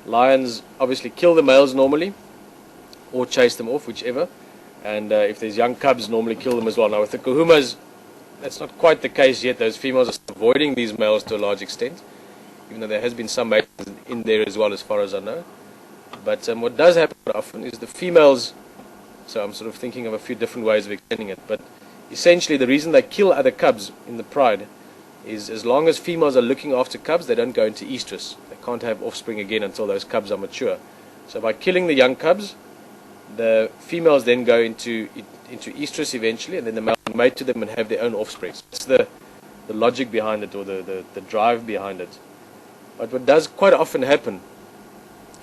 Lions obviously kill the males normally, or chase them off, whichever. And if there's young cubs, normally kill them as well. Now with the kahumas, that's not quite the case yet. Those females are avoiding these males to a large extent, even though there has been some mates in there as well, as far as I know. But what does happen often is the females, so I'm sort of thinking of a few different ways of explaining it, but essentially the reason they kill other cubs in the pride is as long as females are looking after cubs, they don't go into estrus. They can't have offspring again until those cubs are mature. So by killing the young cubs, the females then go into estrus eventually, and then the male will mate to them and have their own offspring. So that's the logic behind it, or the drive behind it. But what does quite often happen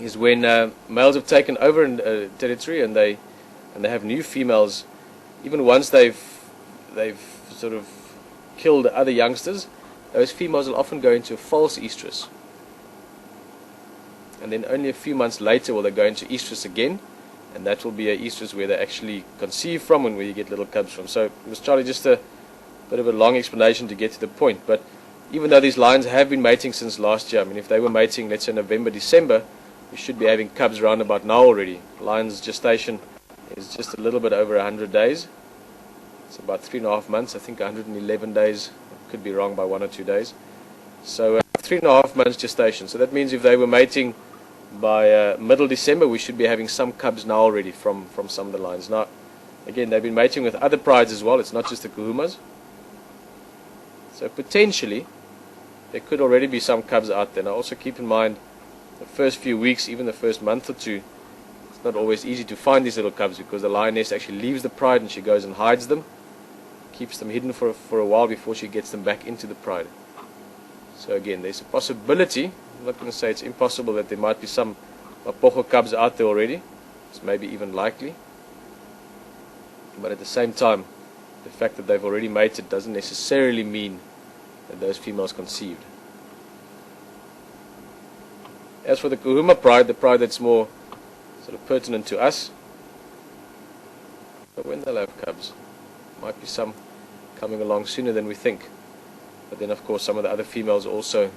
is when males have taken over in territory and they have new females, even once they've sort of killed other youngsters, those females will often go into a false estrus. And then only a few months later will they go into estrus again, and that will be a estrus where they actually conceive from and where you get little cubs from. So it was, Charlie, just a bit of a long explanation to get to the point. But even though these lions have been mating since last year, I mean, if they were mating, let's say November, December, we should be having cubs around about now already. Lion's gestation is just a little bit over 100 days. It's about 3.5 months, I think 111 days. I could be wrong by 1 or 2 days. So 3.5 months gestation. So that means if they were mating by middle December, we should be having some cubs now already from some of the lions. Now, again, they've been mating with other prides as well. It's not just the kahumas. So potentially, there could already be some cubs out there. Now also keep in mind, the first few weeks, even the first month or two, it's not always easy to find these little cubs because the lioness actually leaves the pride and she goes and hides them, keeps them hidden for a while before she gets them back into the pride. So again, there's a possibility, I'm not going to say it's impossible, that there might be some Mapogo cubs out there already. It's maybe even likely. But at the same time, the fact that they've already mated doesn't necessarily mean that those females conceived. As for the kahuma pride, the pride that's more sort of pertinent to us, but when they'll have cubs, might be some coming along sooner than we think. But then of course some of the other females are also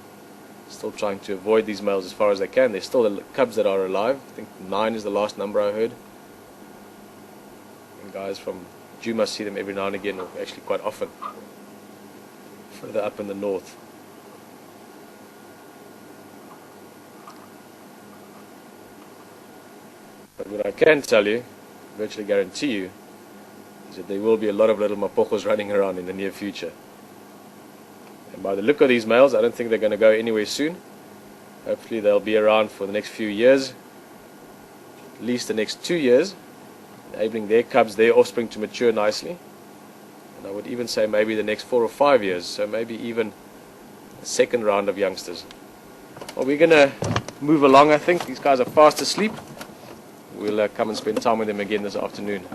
still trying to avoid these males as far as they can. There's still the cubs that are alive. I think 9 is the last number I heard. And guys from Djuma see them every now and again, or actually quite often, further up in the north. But what I can tell you, virtually guarantee you, is that there will be a lot of little Mapogos running around in the near future. And by the look of these males, I don't think they're going to go anywhere soon. Hopefully they'll be around for the next few years, at least the next 2 years, enabling their cubs, their offspring to mature nicely. And I would even say maybe the next 4 or 5 years, so maybe even a second round of youngsters. Well, we're going to move along, I think. These guys are fast asleep. We'll come and spend time with them again this afternoon.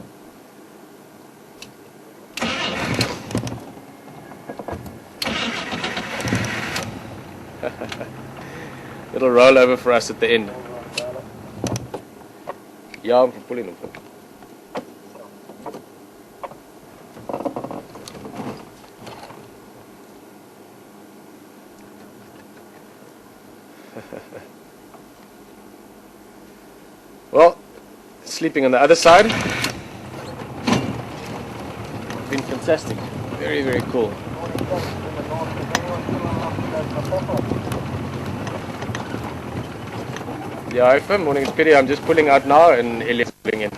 Little rollover for us at the end. Yeah, I'm pulling them. Well, sleeping on the other side. Been fantastic. Very, very cool. Yeah, morning, it's Pt.3. I'm just pulling out now and Elias pulling in.